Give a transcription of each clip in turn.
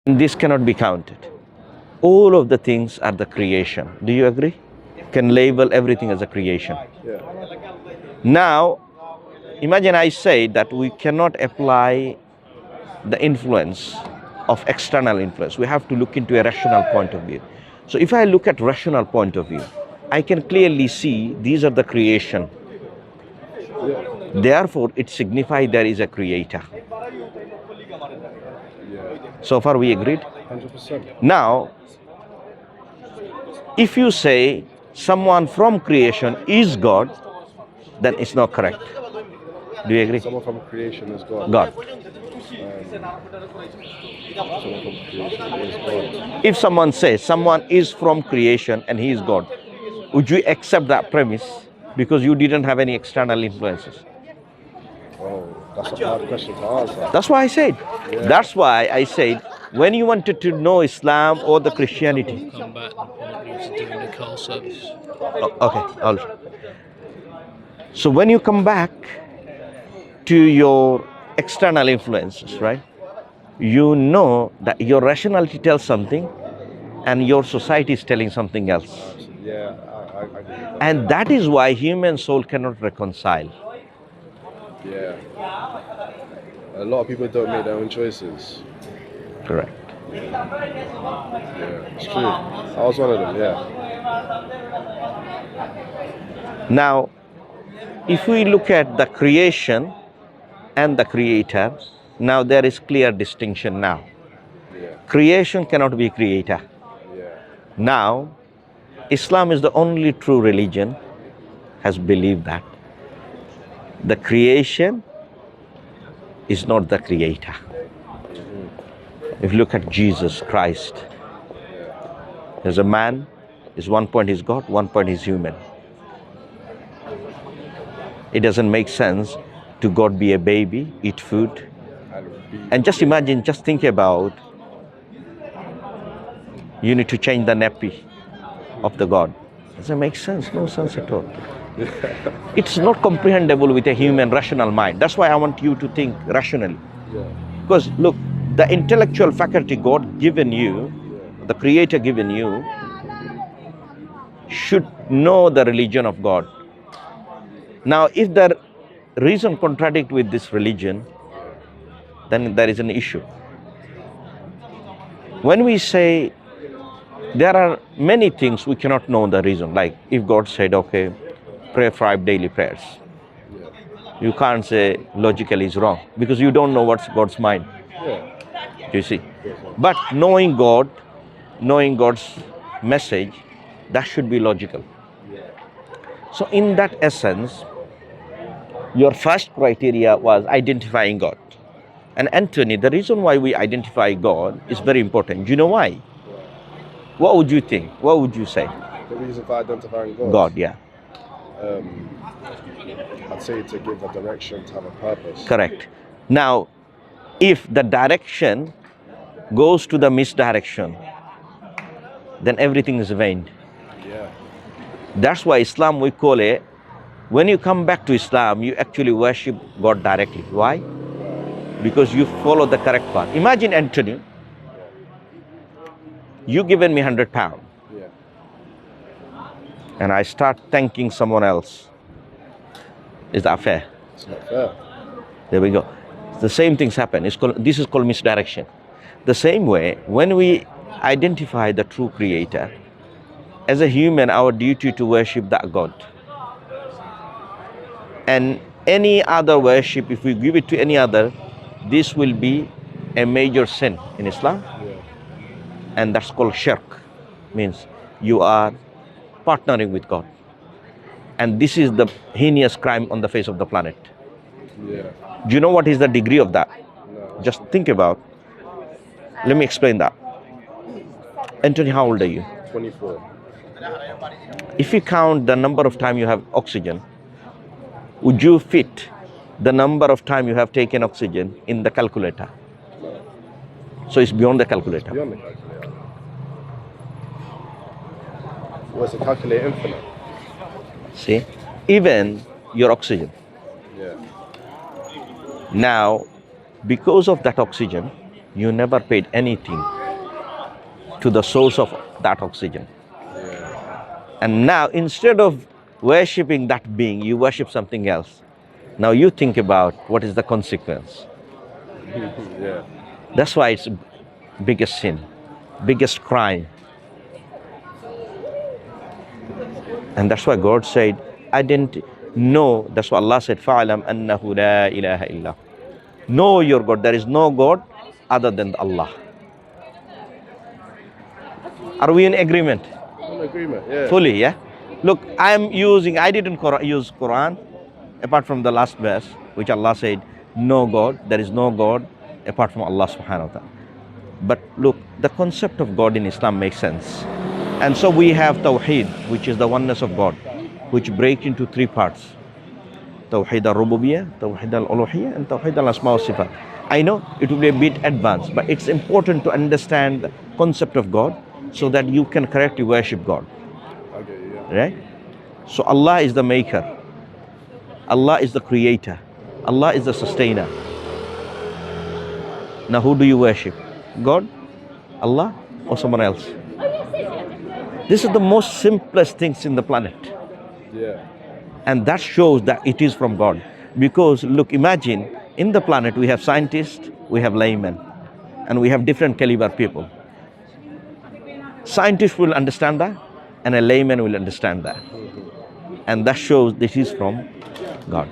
This cannot be counted. All of the things are the creation. Do you agree? Can label everything as a creation. Yeah. Now, imagine I say that we cannot apply the influence of external influence. We have to look into a rational point of view. So if I look at rational point of view, I can clearly see these are the creation. Yeah. Therefore, it signifies there is a creator. Yeah. So far we agreed? 100%. Now, if you say someone from creation is God, then it's not correct. Do you agree? Someone from creation is God. God. Someone from creation is God. If someone says someone is from creation and he is God, would you accept that premise because you didn't have any external influences? Oh, that's a hard question to answer. That's why I said. Yeah. That's why I said when you wanted to know Islam or the Christianity. Come back and point you to doing the call service. Okay, all right. So when you come back to your external influences, right? You know that your rationality tells something and your society is telling something else. Yeah, I agree with that. And that is why human soul cannot reconcile. Yeah. A lot of people don't make their own choices. Correct. Yeah, it's true. I was one of them, yeah. Now, if we look at the creation and the creator, now there is clear distinction now. Yeah. Creation cannot be creator. Yeah. Now, Islam is the only true religion has believed that the creation is not the creator. If you look at Jesus Christ, as a man, is one point he's God, one point he's human. It doesn't make sense to God be a baby, eat food. And just imagine, just think about, you need to change the nappy of the God. Doesn't make sense, no sense at all. It's not comprehensible with a human rational mind. That's why I want you to think rationally. Yeah. Because look, the intellectual faculty God given you, the Creator given you, should know the religion of God. Now, if the reason contradict with this religion, then there is an issue. When we say there are many things we cannot know the reason, like if God said, okay, pray 5 daily prayers. You can't say logically is wrong because you don't know what's God's mind. Yeah. You see. But knowing God, knowing God's message, that should be logical. So in that essence, your first criteria was identifying God. And Anthony, the reason why we identify God is very important. Do you know why? What would you think? What would you say? The reason for identifying God? God, yeah. I'd say to give a direction, to have a purpose. Correct. Now, if the direction goes to the misdirection, then everything is vain. Yeah. That's why Islam, we call it, when you come back to Islam, you actually worship God directly. Why? Because you follow the correct path. Imagine, Anthony, you given me £100. Yeah. And I start thanking someone else. Is that fair? It's not fair. There we go. The same things happen. This is called misdirection. The same way, when we identify the true Creator, as a human, our duty to worship that God. And any other worship, if we give it to any other, this will be a major sin in Islam. Yeah. And that's called shirk. Means you are partnering with God. And this is the heinous crime on the face of the planet. Yeah. Do you know what is the degree of that? No. Just think about. Let me explain that. Anthony, how old are you? 24. If you count the number of time you have oxygen, would you fit the number of time you have taken oxygen in the calculator? So it's beyond the calculator. Beyond the calculator. What's the calculator infinite? See? Even your oxygen. Yeah. Now, because of that oxygen, You never paid anything to the source of that oxygen. And now, instead of worshipping that being, you worship something else. Now you think about what is the consequence. Yeah. That's why it's biggest sin, biggest crime. And that's why God said, I didn't know. That's why Allah said, فَعْلَمْ أَنَّهُ لَا إِلَهَ إِلَّا. Know your God. There is no God other than Allah. Are we in agreement? I'm in agreement, yeah. Fully, yeah? Look, I didn't use Quran, apart from the last verse, which Allah said, no God, there is no God apart from Allah subhanahu wa ta'ala. But look, the concept of God in Islam makes sense. And so we have Tawheed, which is the oneness of God, which breaks into three parts. Tawheed al-Rububiyyah, Tawheed al-Uluhiyyah, and Tawheed al-Asma wa Sifat. I know it will be a bit advanced, but it's important to understand the concept of God so that you can correctly worship God. Okay, yeah. Right? So Allah is the maker. Allah is the creator. Allah is the sustainer. Now who do you worship? God, Allah, or someone else? This is the most simplest things in the planet. Yeah. And that shows that it is from God. Because look, imagine in the planet we have scientists, we have laymen, and we have different caliber people. Scientists will understand that, and a layman will understand that. And that shows this is from God.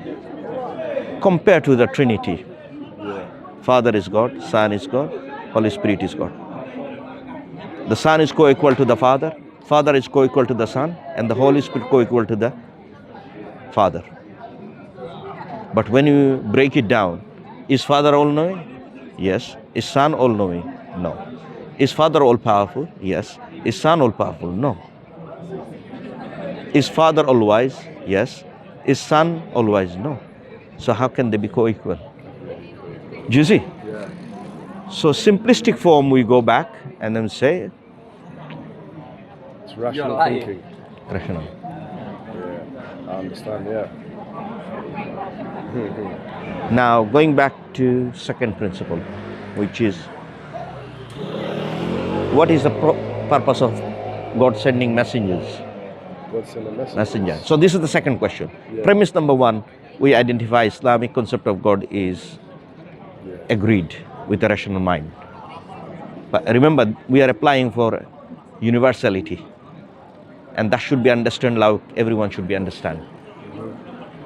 Compared to the Trinity, Father is God, Son is God, Holy Spirit is God. The Son is co-equal to the Father, Father is co-equal to the Son, and the Holy Spirit co-equal to the Father. But when you break it down, is Father all-knowing? Yes. Is Son all-knowing? No. Is Father all-powerful? Yes. Is Son all-powerful? No. Is Father all-wise? Yes. Is Son all-wise? No. So how can they be co-equal? Do you see? Yeah. So simplistic form we go back and then say It's rational thinking. rational. Yeah. I understand, yeah. Now going back to second principle, which is what is the purpose of God sending messengers? God sent a message. Messenger. So this is the second question. Yeah. Premise number one, we identify Islamic concept of God is agreed with the rational mind. But remember, we are applying for universality, and that should be understood like everyone should be understand.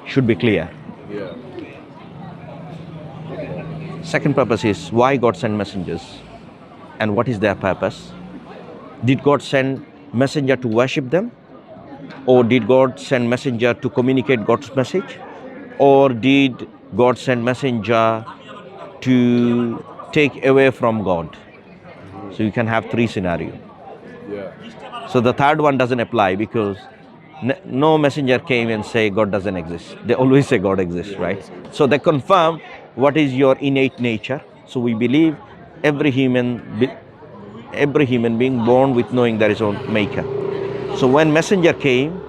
Should be clear. Yeah. Second purpose is why God sent messengers, and what is their purpose? Did God send messenger to worship them, or did God send messenger to communicate God's message, or did God send messenger to take away from God? So you can have three scenarios. Yeah. So the third one doesn't apply because no messenger came and say God doesn't exist. They always say God exists, right? So they confirm what is your innate nature. So we believe every human being born with knowing there is a maker. So when messenger came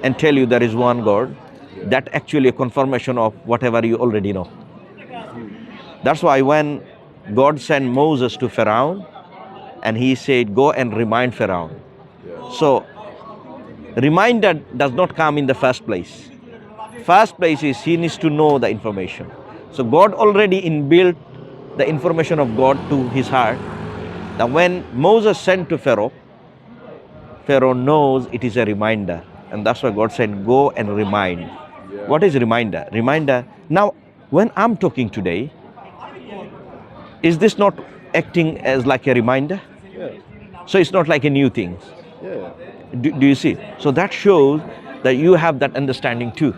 and tell you there is one God, that actually a confirmation of whatever you already know. That's why when God sent Moses to Pharaoh and he said, go and remind Pharaoh. So reminder does not come in the first place. First place is he needs to know the information. So God already inbuilt the information of God to his heart. Now when Moses sent to Pharaoh, Pharaoh knows it is a reminder. And that's why God said, go and remind. Yeah. What is reminder? Reminder. Now, when I'm talking today, is this not acting as like a reminder? Yeah. So it's not like a new thing. Yeah. Do you see? So that shows that you have that understanding too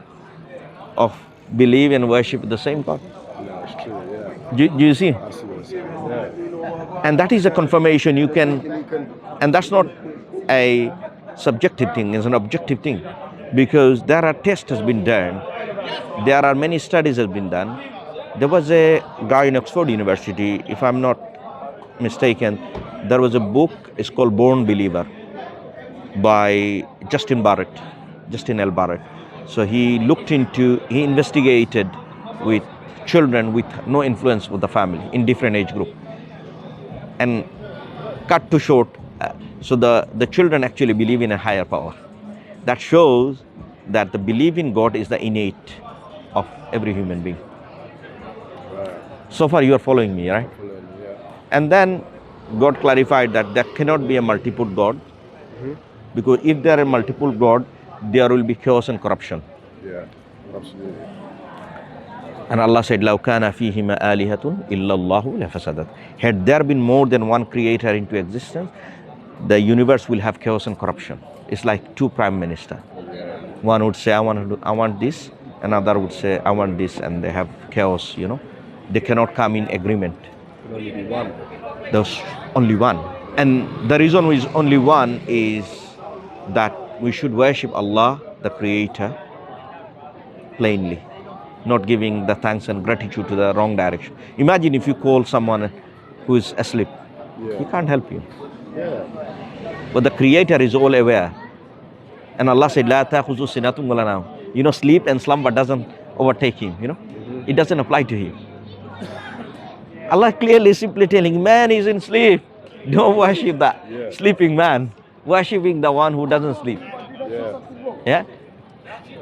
of believe and worship the same God. No, it's true, yeah. Do you see? I see what you're saying. Yeah. And that is a confirmation you can, and that's not a subjective thing, it's an objective thing. Because there are tests has been done, there are many studies has been done. There was a guy in Oxford University, if I'm not mistaken, there was a book, it's called Born Believer by Justin L. Barrett. So he investigated with children with no influence with the family in different age group. And cut to short, so the children actually believe in a higher power. That shows that the belief in God is the innate of every human being. Right. So far you are following me, right? Following, yeah. And then God clarified that there cannot be a multiple God, because if there are multiple God, there will be chaos and corruption. Yeah. Absolutely. And Allah said, لَوْ كَانَ فِيهِمَا آلِهَةٌ إِلَّا اللَّهُ لَفَسَدَتْ. Had there been more than one creator into existence, the universe will have chaos and corruption. It's like two prime ministers. Yeah. One would say, I want this, another would say, I want this, and they have chaos, you know. They cannot come in agreement. Can only be one. There's only one. And the reason is only one is that we should worship Allah, the Creator, plainly, not giving the thanks and gratitude to the wrong direction. Imagine if you call someone who is asleep, he Yeah. can't help you. Yeah. But the Creator is all aware. And Allah said, La ta'khuzu sinatun wala nawm. You know, sleep and slumber doesn't overtake him, you know. It doesn't apply to him. Allah clearly simply telling, man is in sleep. Don't worship that Yeah. sleeping man. Worshipping the one who doesn't sleep. Yeah. Yeah?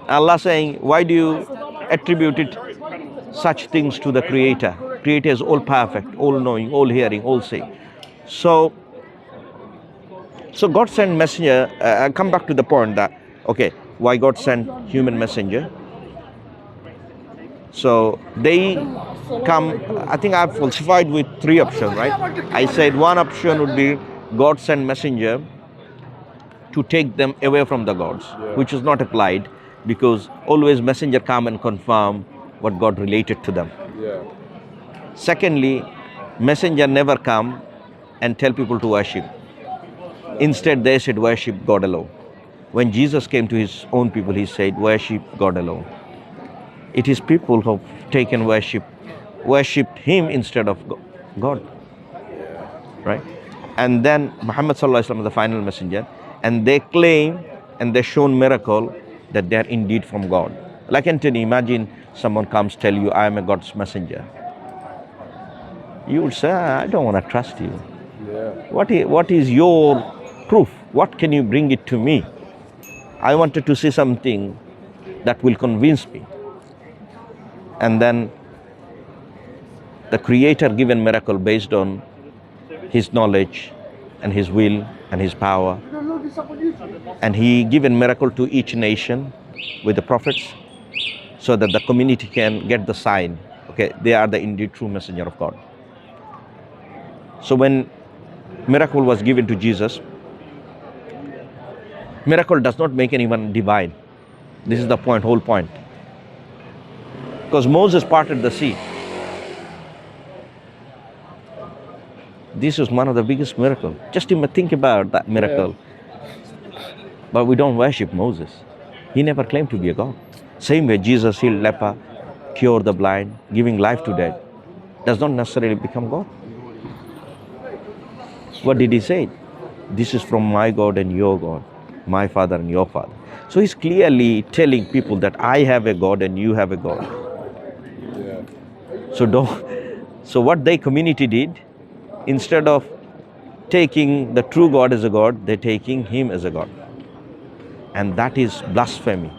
Allah saying, why do you attribute it such things to the Creator? Creator is all perfect, all knowing, all hearing, all seeing. So God sent messenger. I come back to the point that, okay, why God sent human messenger? So they come, I think I've falsified with three options, right? I said one option would be God sent messenger to take them away from the gods, which is not applied, because always messenger come and confirm what God related to them. Yeah. Secondly, messenger never come and tell people to worship. Instead, they said worship God alone. When Jesus came to his own people, he said worship God alone. It is people who have taken worshipped him instead of God. Right? And then Muhammad sallallahu alaihi wasallam, the final messenger, and they claim and they shown miracle that they are indeed from God. Like Anthony, imagine someone comes tell you, I am a God's messenger. You would say, I don't want to trust you. Yeah. What is your proof? What can you bring it to me? I wanted to see something that will convince me. And then the Creator given miracle based on his knowledge and his will and his power. And he given miracle to each nation with the prophets, so that the community can get the sign, okay, they are the indeed true messenger of God. So when miracle was given to Jesus, miracle does not make anyone divine. This is the point, whole point. Because Moses parted the sea. This is one of the biggest miracles. Just even think about that miracle. But we don't worship Moses. He never claimed to be a God. Same way Jesus healed leper, cured the blind, giving life to dead, does not necessarily become God. What did he say? This is from my God and your God, my Father and your Father. So he's clearly telling people that I have a God and you have a God. Yeah. So what their community did, instead of taking the true God as a God, they're taking him as a God. And that is blasphemy.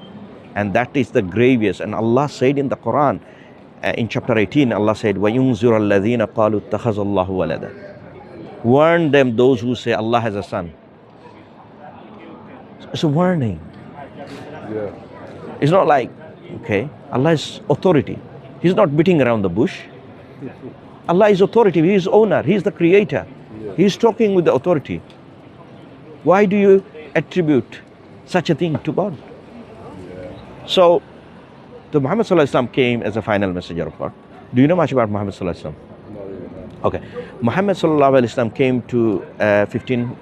And that is the grievous. And Allah said in the Quran, in chapter 18, Allah said, وَيُنْزِرَ الَّذِينَ قَالُوا اتَّخَذَ اللَّهُ وَلَدًا. Warn them, those who say Allah has a son. It's a warning. Yeah. It's not like, okay, Allah is authority. He's not beating around the bush. Allah is authority. He is owner. He is the creator. He is talking with the authority. Why do you attribute such a thing to God? So, the Muhammad sallallahu alaihi wasallam came as a final messenger of God. Do you know much about Muhammad sallallahu alaihi wasallam? Not really, no. Okay, Muhammad sallallahu alaihi wasallam came to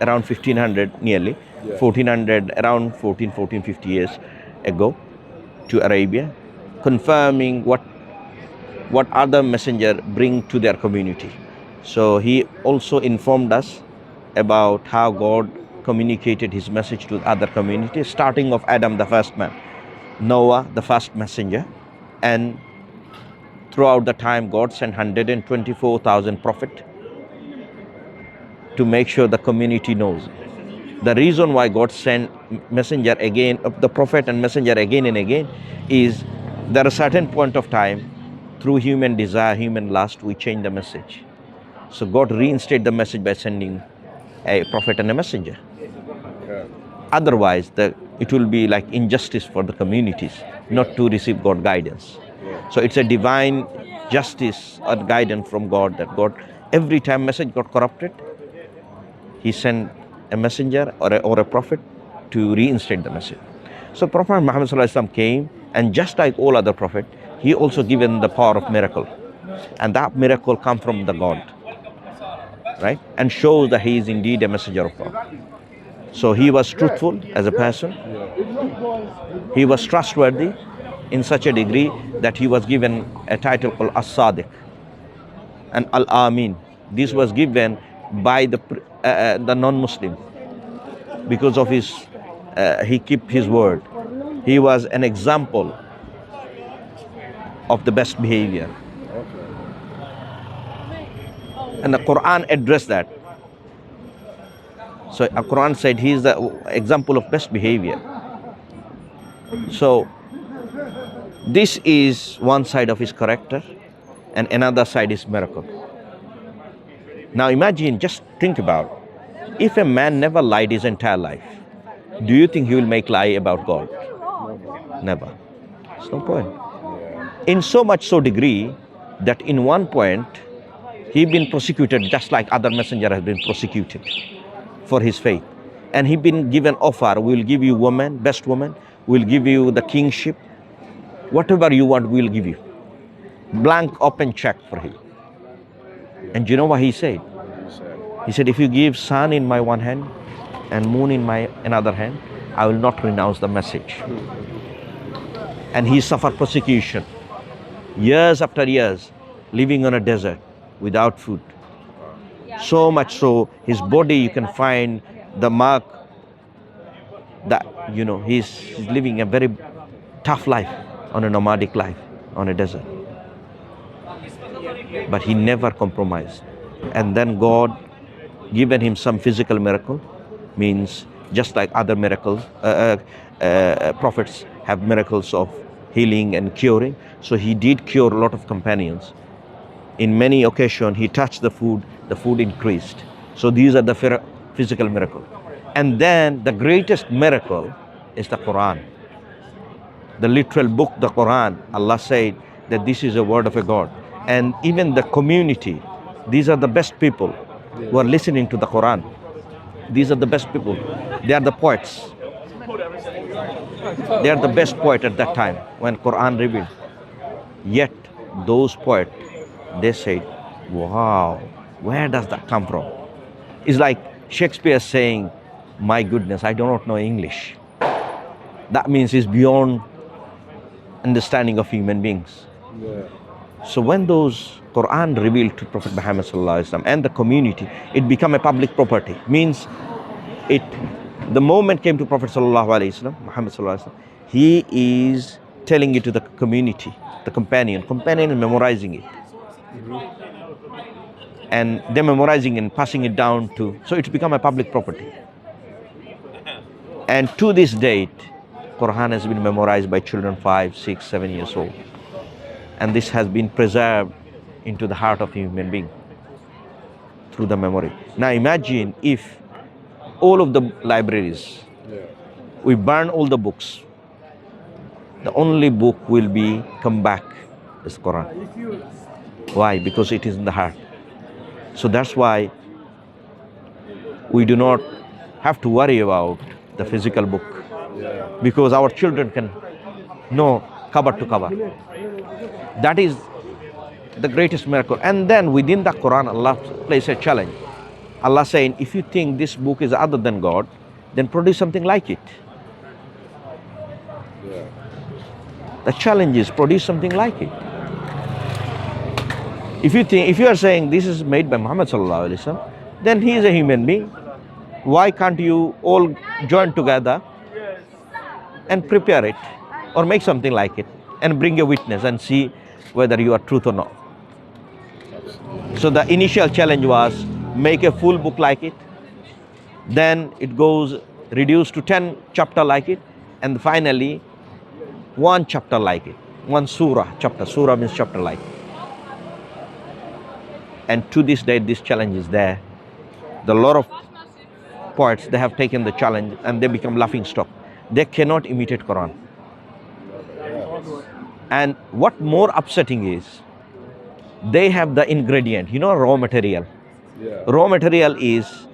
around 1500 nearly, 1400, around 1450 years ago to Arabia, confirming what other messenger bring to their community. So he also informed us about how God communicated his message to other communities, starting of Adam, the first man, Noah, the first messenger, and throughout the time, God sent 124,000 prophets to make sure the community knows. The reason why God sent messenger again, the prophet and messenger again and again, is there are certain point of time, through human desire, human lust, we change the message. So God reinstated the message by sending a prophet and a messenger. Okay. Otherwise, it will be like injustice for the communities not to receive God guidance. So it's a divine justice or guidance from God, that God, every time message got corrupted, He sent a messenger or a prophet to reinstate the message. So Prophet Muhammad Sallallahu Alaihi Wasallam came, and just like all other prophets, he also given the power of miracle, and that miracle come from the God, right? And shows that he is indeed a messenger of God. So he was truthful as a person. He was trustworthy in such a degree that he was given a title called As-Sadiq and Al-Amin. This was given by the non-Muslim because of his, he kept his word. He was an example of the best behavior. And the Quran addressed that. So the Quran said he is the example of best behavior. So this is one side of his character, and another side is miracle. Now imagine, just think about, if a man never lied his entire life, do you think he will make lie about God? Never. There's no point. In so much so degree that in one point he been prosecuted just like other messenger has been prosecuted for his faith. And he been given offer, we'll give you woman, best woman, we'll give you the kingship, whatever you want, we'll give you. Blank open check for him. And you know what he said? He said, if you give sun in my one hand and moon in my another hand, I will not renounce the message. And he suffered persecution, years after years, living on a desert without food. So much so, his body, you can find the mark that, you know, he's living a very tough life, on a nomadic life, on a desert. But he never compromised. And then God given him some physical miracle, means just like other miracles, prophets have miracles of healing and curing. So he did cure a lot of companions. In many occasions, he touched the food increased. So these are the physical miracles. And then the greatest miracle is the Quran. The literal book, the Quran. Allah said that this is a word of a God. And even the community, these are the best people who are listening to the Quran. These are the best people. They are the poets. They are the best poet at that time when Quran revealed. Yet those poets, they said, wow, where does that come from? It's like Shakespeare saying, my goodness, I do not know English. That means it's beyond understanding of human beings. Yeah. So when those Quran revealed to Prophet Muhammad Sallallahu Alaihi Wasallam and the community, it became a public property. Means the moment came to Prophet Sallallahu Alaihi Wasallam, Muhammad Sallallahu Alaihi Wasallam, he is telling it to the community, the companion is memorizing it. And they're memorizing and passing it down to, so it's become a public property. And to this date, Quran has been memorized by children 5, 6, 7 years old. And this has been preserved into the heart of a human being through the memory. Now imagine if all of the libraries, we burn all the books, the only book will be come back is Quran. Why? Because it is in the heart. So that's why we do not have to worry about the physical book, because our children can know cover to cover. That is the greatest miracle. And then within the Quran, Allah places a challenge. Allah saying, if you think this book is other than God, then produce something like it. The challenge is produce something like it. If you are saying this is made by Muhammad Sallallahu Alaihi Wasallam, then he is a human being. Why can't you all join together and prepare it or make something like it and bring a witness and see whether you are truth or not. So the initial challenge was make a full book like it, then it goes reduced to 10 chapter like it, and finally one chapter like it, one surah chapter. Surah means chapter like. And to this day, this challenge is there. The lot of poets, they have taken the challenge and they become laughing stock. They cannot imitate Quran. And what more upsetting is, they have the ingredient, raw material. Yeah. Raw material is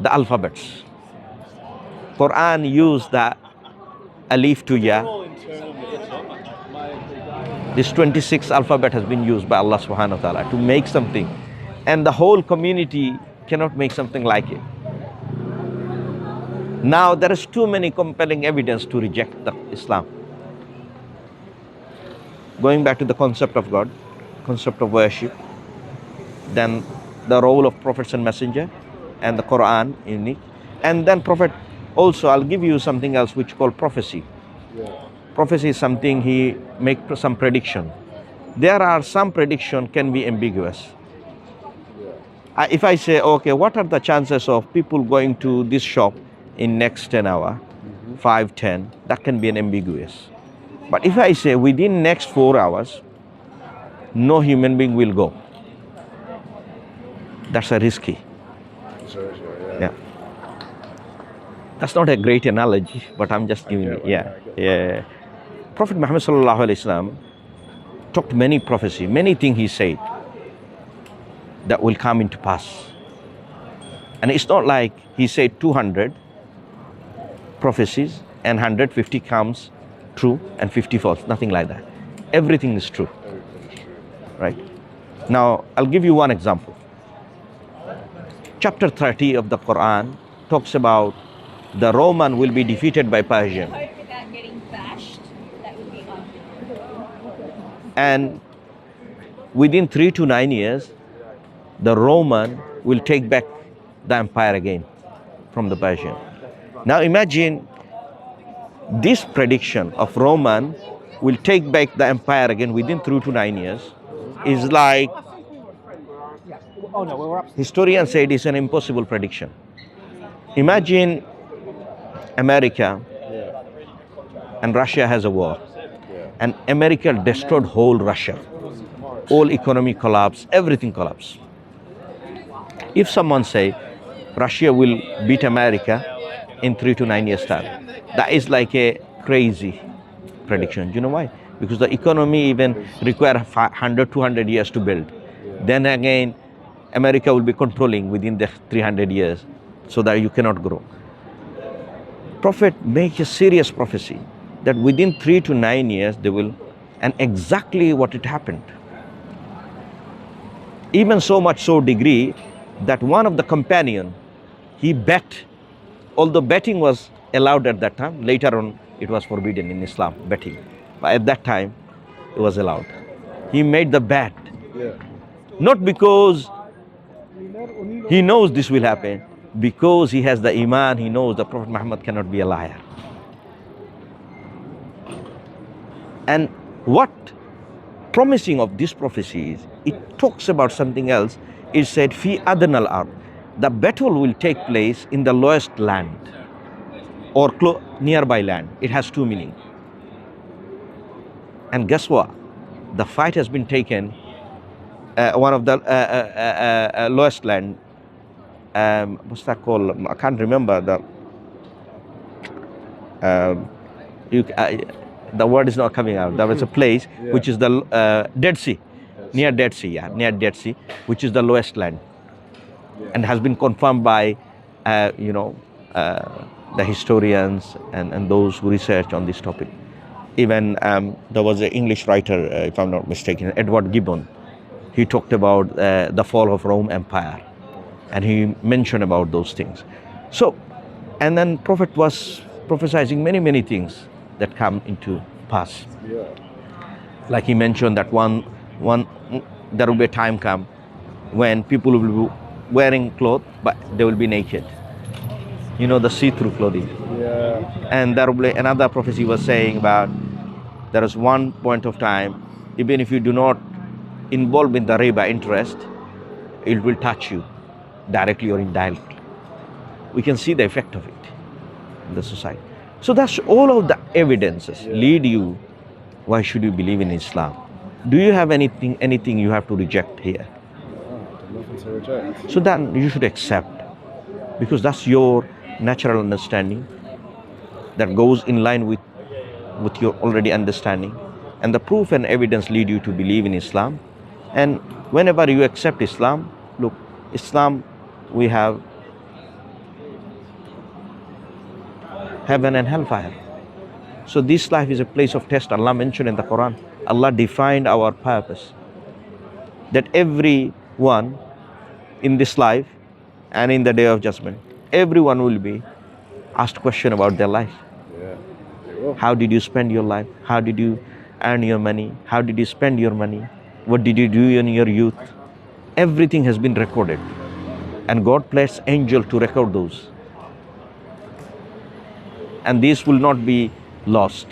the alphabets. Quran used the alif to ya. This 26 alphabet has been used by Allah subhanahu wa ta'ala to make something, and the whole community cannot make something like it. Now there is too many compelling evidence to reject the Islam. Going back to the concept of God, concept of worship, then the role of prophets and messenger, and the Quran unique, and then prophet also. I'll give you something else which called prophecy. Yeah. Prophecy is something he make some prediction. There are some prediction can be ambiguous. If I say, okay, what are the chances of people going to this shop in next 10 hours, 5, 10, that can be an ambiguous. But if I say within next 4 hours, no human being will go, that's a risky. Sure, Yeah. That's not a great analogy, but I'm just giving it. Yeah. Prophet Muhammad sallallahu alaihi wasallam talked many prophecy, many things he said that will come into pass. And it's not like he said 200 prophecies and 150 comes true and 50 false. Nothing like that. Everything is true. Right? Now, I'll give you one example. Chapter 30 of the Quran talks about the Roman will be defeated by Persian. And within 3 to 9 years, the Roman will take back the empire again from the Persian. Now imagine this prediction of Roman will take back the empire again within 3 to 9 years is like, historians said it's an impossible prediction. Imagine America and Russia has a war, and America destroyed whole Russia. All economy collapse, everything collapse. If someone say Russia will beat America in 3 to 9 years time, that is like a crazy prediction. Do you know why? Because the economy even require 100, 200 years to build. Then again, America will be controlling within the 300 years, so that you cannot grow. Prophet makes a serious prophecy that within 3 to 9 years they will, and exactly what it happened. Even so much so degree that one of the companion, he bet, although betting was allowed at that time, later on it was forbidden in Islam, betting. But at that time, it was allowed. He made the bet, not because he knows this will happen, because he has the iman, he knows the Prophet Muhammad cannot be a liar. And what promising of this prophecy is, it talks about something else. It said, fi adnal ard, the battle will take place in the lowest land or nearby land. It has two meanings. And guess what? The fight has been taken, one of the lowest land, what's that called? I can't remember the word is not coming out. There was a place which is the Dead Sea, near Dead Sea, near Dead Sea, which is the lowest land, and has been confirmed by, the historians and those who research on this topic. Even there was an English writer, if I'm not mistaken, Edward Gibbon. He talked about the fall of Rome Empire, and he mentioned about those things. So, and then Prophet was prophesying many things that come into pass. Like he mentioned that one there will be a time come when people will be wearing clothes, but they will be naked. The see-through clothing. And there will be another prophecy was saying about there is one point of time even if you do not involve in the riba interest, it will touch you directly or indirectly. We can see the effect of it in the society. So that's all of the evidences lead you. Why should you believe in Islam? Do you have anything you have to reject here? Nothing to reject. So then you should accept, because that's your natural understanding that goes in line with your already understanding, and the proof and evidence lead you to believe in Islam. And whenever you accept Islam, look, Islam, we have heaven and hellfire. So this life is a place of test. Allah mentioned in the Quran, Allah defined our purpose, that everyone in this life and in the day of judgment, everyone will be asked question about their life. How did you spend your life? How did you earn your money? How did you spend your money? What did you do in your youth? Everything has been recorded, and God placed angel to record those, and these will not be lost.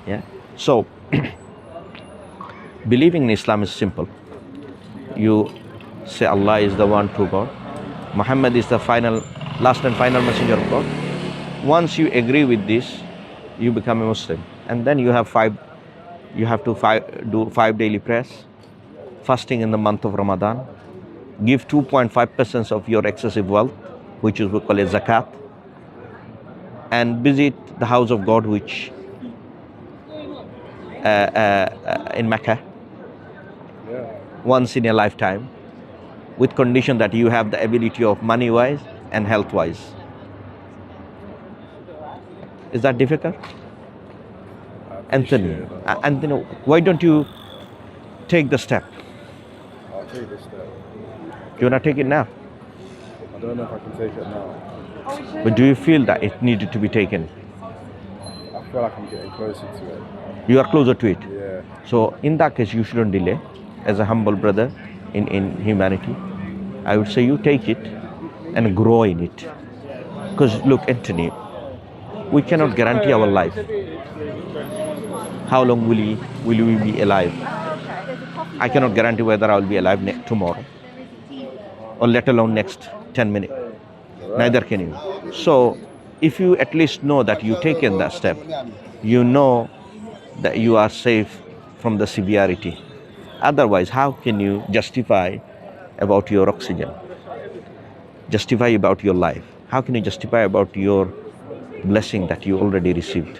Yeah. So believing in Islam is simple. You say Allah is the one true God, Muhammad is the last and final messenger of God. Once you agree with this, you become a Muslim, and then you have to do 5 daily prayers, fasting in the month of Ramadan, give 2.5% of your excessive wealth, which is we call it zakat, and visit the house of God, which in Mecca, once in a lifetime, with condition that you have the ability of money-wise and health-wise. Is that difficult? Anthony, why don't you take the step? I'll take this step. Do you want to take it now? I don't know if I can take it now. But do you feel that it needed to be taken? I feel like I'm getting closer to it. You are closer to it. Yeah. So in that case, you shouldn't delay. As a humble brother in humanity, I would say you take it and grow in it. Because look, Anthony, we cannot guarantee our life. How long will we be alive? I cannot guarantee whether I will be alive tomorrow, or let alone next 10 minutes. Neither can you. So if you at least know that you've taken that step, you know that you are safe from the severity. Otherwise, how can you justify about your oxygen? Justify about your life? How can you justify about your blessing that you already received?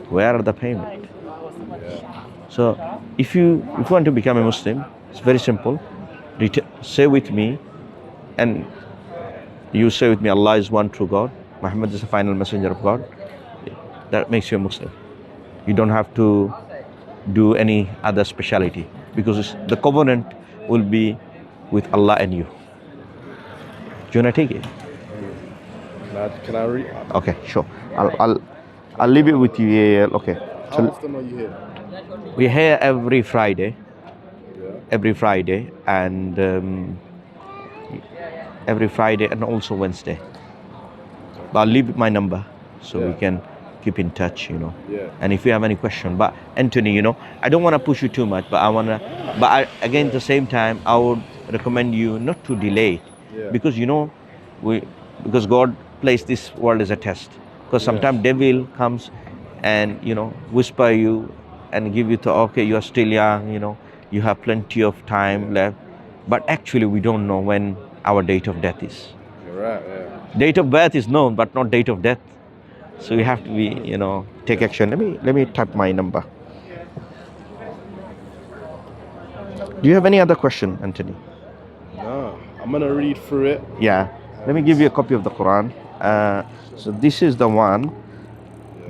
Where are the payment? So if you want to become a Muslim, it's very simple. Say with me, and you say with me, Allah is one true God, Muhammad is the final messenger of God. That makes you a Muslim. You don't have to do any other speciality, because the covenant will be with Allah and you. Do you want to take it? Can I read? Okay, sure. I'll leave it with you. Yeah, okay. How often are you here? We're here every Friday. Yeah. Every Friday and also Wednesday. But I'll leave my number so we can keep in touch, Yeah. And if you have any question, but Anthony, I don't want to push you too much, but again, at the same time, I would recommend you not to delay, because because God placed this world as a test. Because sometimes devil comes and whisper you and give you okay, you are still young, you have plenty of time left, but actually we don't know when our date of death is. You're right. Yeah. Date of birth is known, but not date of death. So you have to be, take action. Let me type my number. Do you have any other question, Anthony? No, I'm gonna read through it. Yeah. Let me give you a copy of the Quran. So this is the one.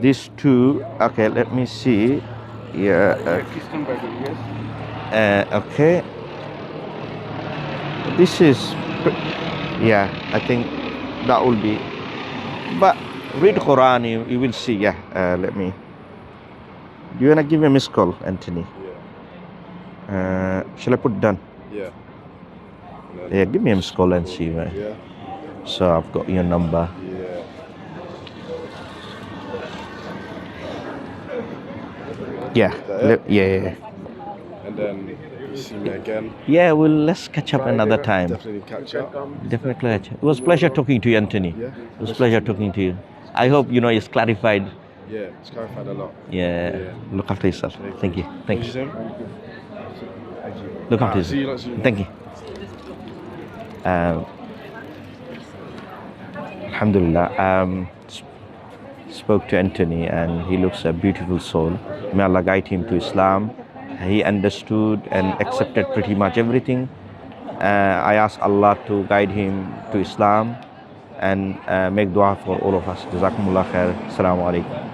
These two. Okay, let me see. Yeah. Okay. This is. Yeah, I think that will be. But read Quran, you will see. Yeah. Let me. Do you wanna give me a missed call, Anthony? Yeah. Shall I put done? Yeah. Yeah. Give me a missed call and see. Right? Yeah. So I've got your number. Yeah. Yeah, that it? yeah. And then you see me again. Yeah, well, let's catch up another time. Definitely catch up. Definitely. It was pleasure talking to you, Anthony. Yeah. It was pleasure talking to you. I hope it's clarified. Yeah, it's clarified a lot. Yeah. Look after yourself. Thank you. Thank What you. did you say? Look after See you yourself. later. Thank you. Alhamdulillah. Spoke to Anthony, and he looks a beautiful soul. May Allah guide him to Islam. He understood and accepted pretty much everything. I ask Allah to guide him to Islam and make dua for all of us. Jazakumullah khair. Assalamu alaikum.